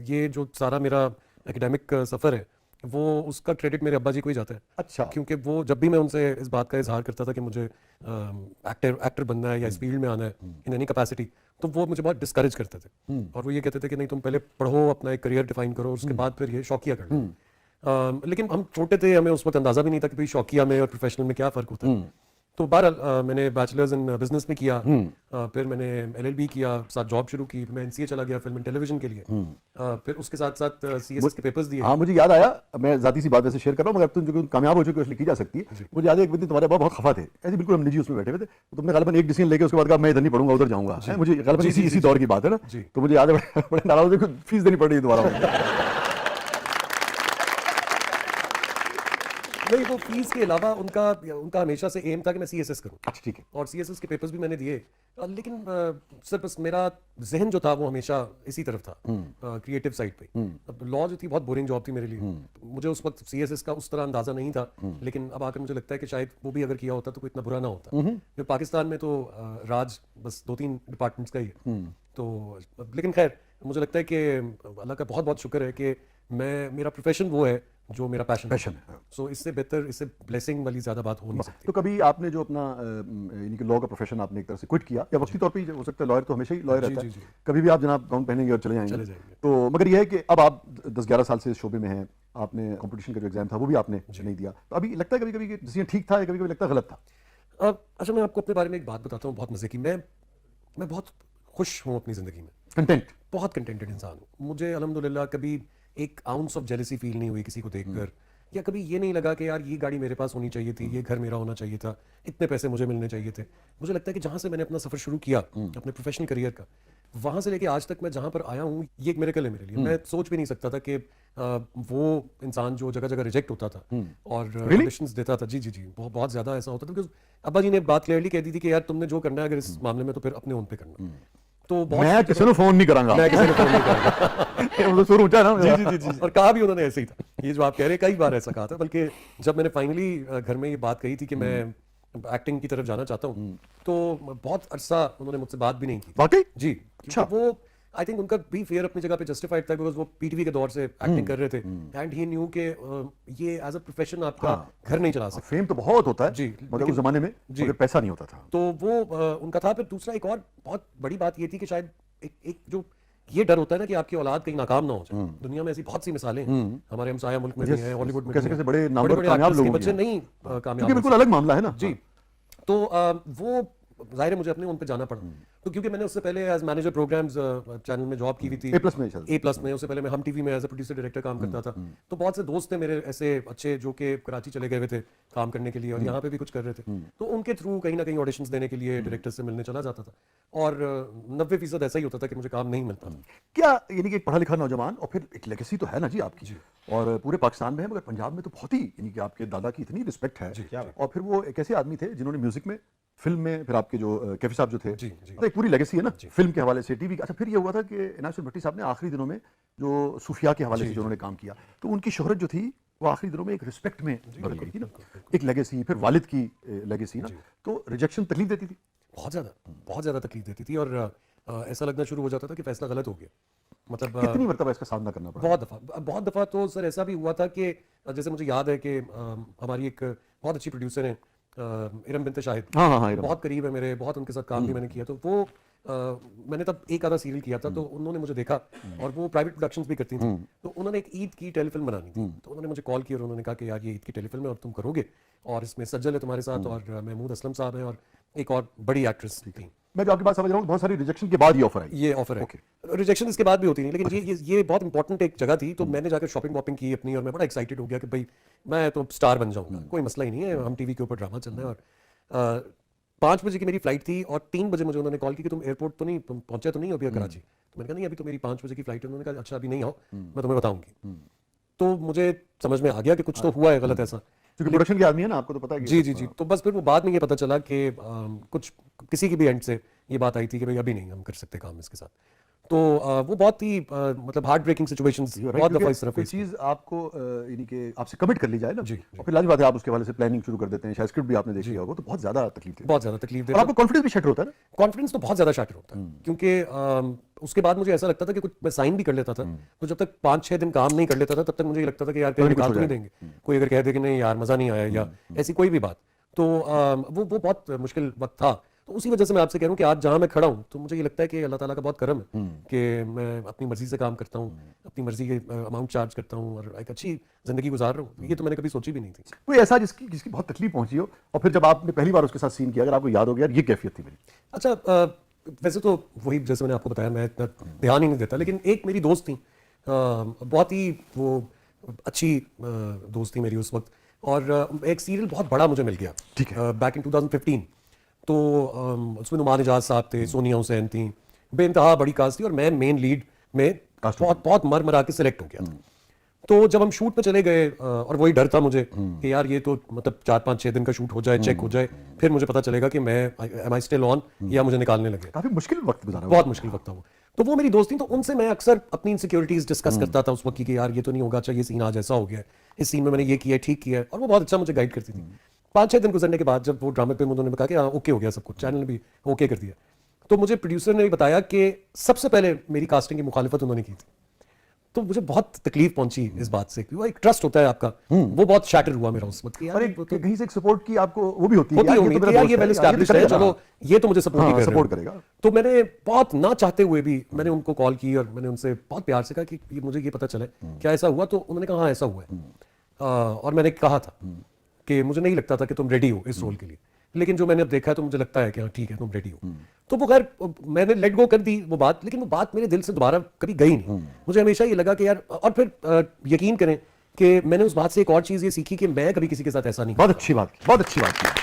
ये जो सारा मेरा एकेडमिक सफ़र है वो उसका क्रेडिट मेरे अब्बा जी को ही जाता है। अच्छा। क्योंकि वो जब भी मैं उनसे इस बात का इजहार करता था कि मुझे एक्टर बनना है या इस फील्ड में आना है इन एनी कैपेसिटी, तो वो मुझे बहुत डिस्करेज करते थे और वो ये कहते थे कि नहीं, तुम पहले पढ़ो, अपना एक करियर डिफाइन करो, उसके बाद फिर ये शौकिया कर लो। लेकिन हम छोटे थे, हमें उस वक्त अंदाजा भी नहीं था कि भाई शौकिया में और प्रोफेशनल में क्या फ़र्क होता है। तो बहरहाल मैंने बैचलर्स इन बिजनेस में किया, फिर मैंने एलएलबी किया, साथ जॉब शुरू की, मैं एनसीए चला गया फिल्म एंड टेलीविजन के लिए, फिर उसके साथ साथ सीएसएस के पेपर्स दिए। हाँ, मुझे याद आया, मैं जाती सी बात वैसे शेयर कर रहा हूँ मगर तुम जो कामयाब हो चुके हो इसलिए की जा सकती है। मुझे याद है एक दिन तुम्हारे पापा बहुत खफा थे, ऐसे बिल्कुल हम निजी उसमें बैठे हुए थे, तो तुमने गालिबन एक डिसीजन लेके उसके बाद कहा मैं इधर नहीं पढ़ूंगा उधर जाऊंगा। मुझे गालिबन इसी दौर की बात है ना, तो मुझे याद है बड़े नाराज हो, फीस देनी पड़ रही है दोबारा। नहीं, वो फीस के अलावा उनका हमेशा से एम था कि मैं सीएसएस करूं। अच्छा, ठीक है। और सीएसएस के पेपर्स भी मैंने दिए, लेकिन सर बस मेरा जहन जो था वो हमेशा इसी तरफ था, क्रिएटिव साइड पे। अब लॉ जो थी बहुत बोरिंग जॉब थी मेरे लिए, मुझे उस वक्त सीएसएस का उस तरह अंदाजा नहीं था, लेकिन अब आकर मुझे लगता है कि शायद वो भी अगर किया होता तो कोई इतना बुरा ना होता। क्योंकि पाकिस्तान में तो राज बस 2-3 डिपार्टमेंट्स का ही है। तो लेकिन खैर मुझे लगता है कि अल्लाह का बहुत बहुत शुक्र है कि मेरा प्रोफेशन वो है जो मेरा पैशन है। सो इससे बेहतर, इससे ब्लेसिंग वाली ज्यादा बात हो नहीं सकती। तो कभी आपने जो अपना यानी कि लॉ का प्रोफेशन आपने एक तरह से क्विट किया, या वक्ती तौर पे ही हो सकता है, लॉयर तो हमेशा ही लॉयर रहता है, कभी भी आप जनाब गाउन पहनेंगे और चले जाएंगे। तो मगर यह है कि अब आप 10-11 साल से इस शोबे में हैं, आपने कंपटीशन का जो एग्जाम था वो भी आपने नहीं दिया, तो अभी लगता है कभी कभी डिसीजन ठीक था या कभी कभी लगता है गलत था? अच्छा, मैं आपको अपने बारे में एक बात बताता हूँ बहुत मजे की। मैं बहुत खुश हूँ अपनी जिंदगी में, कंटेंट, बहुत कंटेंटेड इंसान हूँ। मुझे अल्हम्दुलिल्लाह कभी एक आउंस ऑफ जेलसी फील नहीं हुई किसी को देखकर, या कभी ये नहीं लगा कि यार ये गाड़ी मेरे पास होनी चाहिए थी, ये घर मेरा होना चाहिए था, इतने पैसे मुझे मिलने चाहिए थे। मुझे लगता है कि जहाँ से मैंने अपना सफ़र शुरू किया अपने प्रोफेशनल करियर का, वहाँ से लेके आज तक मैं जहाँ पर आया हूँ, ये एक मिरेकल है मेरे लिए। मैं सोच भी नहीं सकता था कि वो इंसान जो जगह जगह रिजेक्ट होता था और ऑडिशंस देता था, जी जी जी, बहुत ज़्यादा ऐसा होता था, बिकॉज अब्बा जी ने बात क्लियरली कह दी थी कि यार तुमने जो करना है अगर इस मामले में तो फिर अपने ओन पे करना। तो मैं किसी को फोन नहीं करांगा, मैं किसी को फोन नहीं करूंगा। वो सुर ऊंचा है ना। जी जी जी जी, और कहा भी उन्होंने ऐसे ही था, ये जो आप कह रहे हैं, कई बार ऐसा कहा था। बल्कि जब मैंने फाइनली घर में ये बात कही थी कि मैं एक्टिंग की तरफ जाना चाहता हूँ, तो बहुत अरसा उन्होंने मुझसे बात भी नहीं की। वाकई? जी, क्योंकि वो आई थिंक उनका भी फेयर अपनी जगह पे जस्टिफाइड था, बिकॉज वो पीटीवी के दौर से एक्टिंग कर रहे थे एंड ही न्यू के ये एज अ प्रोफेशन आपका घर नहीं चला सकता। फेम तो बहुत होता है जी, मगर उस जमाने में मगर पैसा नहीं होता था, तो वो उनका था। फिर दूसरा एक और बहुत बड़ी बात ये थी कि शायद एक जो ये डर होता है ना कि आपकी औलाद कहीं नाकाम ना हो जाए। दुनिया में ऐसी बहुत सी मिसालें हैं, हमारे हमसाया मुल्क में भी हैं, हॉलीवुड में भी कैसे बड़े नामवर कामयाब लोग बच्चे नहीं कामयाब, क्योंकि बिल्कुल अलग मामला है ना। जी, तो वो जाहिर है मुझे अपने उन पे जाना पड़ा। तो क्योंकि मैंने उससे पहले एज मैनेजर प्रोग्राम्स चैनल में जॉब की हुई थी, A+ में, उससे पहले मैं हम टीवी में एज अ प्रोड्यूसर डायरेक्टर काम करता था। तो बहुत से दोस्त थे मेरे ऐसे अच्छे जो कि कराची चले गए हुए थे काम करने के लिए और यहाँ पे भी कुछ कर रहे थे, तो उनके थ्रू कहीं ना कहीं ऑडिशंस देने के लिए डायरेक्टर से मिलने चला जाता था और 90% ऐसा ही होता था कि मुझे काम नहीं मिलता। क्या यानी कि एक पढ़ा लिखा नौजवान और फिर एक लेगेसी तो है ना जी आपकी, और पूरे पाकिस्तान में है, मगर पंजाब में तो बहुत ही यानी कि आपके दादा की इतनी रिस्पेक्ट है, और फिर वो एक ऐसे आदमी थे जिन्होंने म्यूजिक में, फिल्म में, फिर आपके जो कैफी साहब जो थे, तो एक पूरी लेगेसी है ना फिल्म के हवाले से, टीवी का। अच्छा, फिर ये हुआ था कि इनायत भट्टी साहब ने आखिरी दिनों में जो सूफिया के हवाले से जो उन्होंने काम किया, तो उनकी शोहरत जो थी वो आखिरी दिनों में एक रिस्पेक्ट में बदल गई थी ना, एक लेगेसी, फिर वालिद की लेगेसी ना, तो रिजेक्शन तकलीफ देती थी, बहुत ज़्यादा तकलीफ देती थी, और ऐसा लगना शुरू हो जाता था कि फैसला गलत हो गया। मतलब कितनी मरतबा इसका सामना करना पड़ा? बहुत दफ़ा तो सर ऐसा भी हुआ था कि जैसे मुझे याद है कि हमारी एक बहुत अच्छी प्रोड्यूसर है इरम बिनते शाहिद, बहुत करीब है मेरे, बहुत उनके साथ काम भी मैंने किया। तो वो मैंने तब एक आधा सीरियल किया था, तो उन्होंने मुझे देखा, और वो प्राइवेट प्रोडक्शंस भी करती थी, तो उन्होंने एक ईद की टेलीफिल्म बनानी थी, तो उन्होंने मुझे कॉल किया और उन्होंने कहा कि यार ये ईद की टेलीफिल्म है और तुम करोगे, और इसमें सज्जल है तुम्हारे साथ, और महमूद असलम साहब हैं, और एक और बड़ी एक्ट्रेस थी। मैं जो आपकी बात समझ रहा हूँ, बहुत सारी रिजेक्शन के बाद ये ऑफर आई। ये ऑफर है, रिजेक्शन इसके बाद भी होती नहीं, लेकिन ये बहुत इंपॉर्टेंट एक जगह थी। तो मैंने जाकर शॉपिंग वॉपिंग की अपनी, और मैं बड़ा एक्साइटेड हो गया कि भाई मैं तो स्टार बन जाऊंगा, कोई मसला ही नहीं है, हम टीवी के ऊपर ड्रामा चल रहा है। और 5 बजे की मेरी फ्लाइट थी, और 3 बजे मुझे उन्होंने कॉल की कि तुम एयरपोर्ट तो नहीं पहुंचे, तो नहीं अभी कराची? तो मैंने कहा नहीं, अभी तो मेरी 5 बजे की फ्लाइट है। उन्होंने कहा अच्छा अभी नहीं आओ, मैं तुम्हें बताऊंगी। तो मुझे समझ में आ गया कि कुछ तो हुआ है गलत ऐसा, क्योंकि प्रोडक्शन के आदमी है ना, आपको तो पता है। जी जी जी, तो बस फिर वो बाद में ये पता चला कि कुछ किसी की भी एंड से ये बात आई थी कि भाई अभी नहीं हम कर सकते काम इसके साथ। तो वो बहुत ही मतलब हार्ट ब्रेकिंग सिचुएशंस बहुत दफा इस तरह कोई फेस चीज आपको यानी कि आपसे कमिट कर ली जाए ना जी, और फिर लाजिम बात है आप उसके हवाले से प्लानिंग शुरू कर देते हैं, शायद स्क्रिप्ट भी आपने देखी होगा, तो बहुत ज्यादा तकलीफ थी बहुत ज्यादा तकलीफ और देता आपको कॉन्फिडेंस भी शटर होता है ना। कॉन्फिडेंस तो बहुत ज्यादा शैटर होता है क्योंकि उसके बाद मुझे ऐसा लगता था कि कुछ मैं साइन भी कर लेता था तो जब तक 5-6 दिन काम नहीं कर लेता था तब तक मुझे ये लगता था कि यार कहीं निकाल तो नहीं देंगे, कोई अगर कह दे कि नहीं यार मजा नहीं आया या ऐसी कोई भी बात, तो वो बहुत मुश्किल वक्त था। तो उसी वजह से मैं आपसे कह रहा हूँ कि आज जहां मैं खड़ा हूँ तो मुझे ये लगता है कि अल्लाह ताला का बहुत करम है कि मैं अपनी मर्जी से काम करता हूँ, अपनी मर्जी के अमाउंट चार्ज करता हूँ और एक अच्छी जिंदगी गुजार रहा हूँ। ये तो मैंने कभी सोची भी नहीं थी। कोई ऐसा जिसकी जिसकी बहुत तकलीफ पहुंची हो और फिर जब आपने पहली बार उसके साथ सीन किया, अगर आपको याद हो गया यार ये कैफियत थी मेरी। अच्छा वैसे तो वही जैसे मैंने आपको बताया मैं इतना ध्यान ही नहीं देता, लेकिन एक मेरी दोस्त थी बहुत ही वो अच्छी दोस्त थी मेरी उस वक्त, और एक सीरियल बहुत बड़ा मुझे मिल गया ठीक है। Back in 2015। तो उसमें नुमान एजाज साहब थे, सोनिया हुसैन थी, बेइंतहा बड़ी कास्ट थी और मैं मेन लीड में बहुत बहुत मर मरा के सिलेक्ट हो गया था। तो जब हम शूट पे चले गए और वही डर था मुझे कि यार ये तो मतलब 4-5-6 दिन का शूट हो जाए, चेक हो जाए, फिर मुझे पता चलेगा कि मैं एम आई स्टिल ऑन या मुझे निकालने लगे। काफी मुश्किल वक्त गुजारा बहुत मुश्किल वक्त था वो। तो वो मेरी दोस्त थी, तो उनसे मैं अक्सर अपनी इनसिक्योरिटीज डिस्कस करता था उस वक्त की कि यार ये तो नहीं होगा, अच्छा ये सीन आज ऐसा हो गया है, इस सीन में मैंने ये किया ठीक किया है, और वो बहुत अच्छा मुझे गाइड करती थी। 5-6 दिन गुजरने के बाद जब वो ड्रामे पे उन्होंने कहा कि हाँ ओके हो गया सब कुछ, चैनल ने भी ओके कर दिया, तो मुझे प्रोड्यूसर ने बताया कि सबसे पहले मेरी कास्टिंग की मुखालिफत उन्होंने की थी। तो मुझे बहुत तकलीफ पहुंची इस बात से, क्योंकि वो एक ट्रस्ट होता है आपका, वो बहुत शैटर हुआ मेरा उस वक्त कि और यार एक वो तो कहीं से एक सपोर्ट की आपको वो भी होती है होती यार, ये होगी तो कि मेरा यार दोस्त ये है, वेल यार, ये तो एस्टैब्लिश्ड है, करेगा। चलो ये तो मुझे सपोर्ट ही हाँ, कर support रहे करेगा। हैं। तो मैंने बहुत ना चाहते हुए भी मैंने उनको कॉल की और मैंने उनसे बहुत प्यार से कहा कि ये मुझे ये पता चला है, क्या ऐसा हुआ? तो उन्होंने कहा हाँ ऐसा हुआ है। और मैंने कहा था कि मुझे नहीं लगता था कि तुम रेडी हो इस रोल के लिए, लेकिन जो मैंने अब देखा है तो मुझे लगता है कि हाँ ठीक है तुम रेडी हो। तो वो खैर मैंने लेट गो कर दी वो बात, लेकिन वो बात मेरे दिल से दोबारा कभी गई नहीं। मुझे हमेशा ये लगा कि यार, और फिर यकीन करें कि मैंने उस बात से एक और चीज़ ये सीखी कि मैं कभी किसी के साथ ऐसा नहीं बहुत अच्छी बात की, बहुत अच्छी बात की।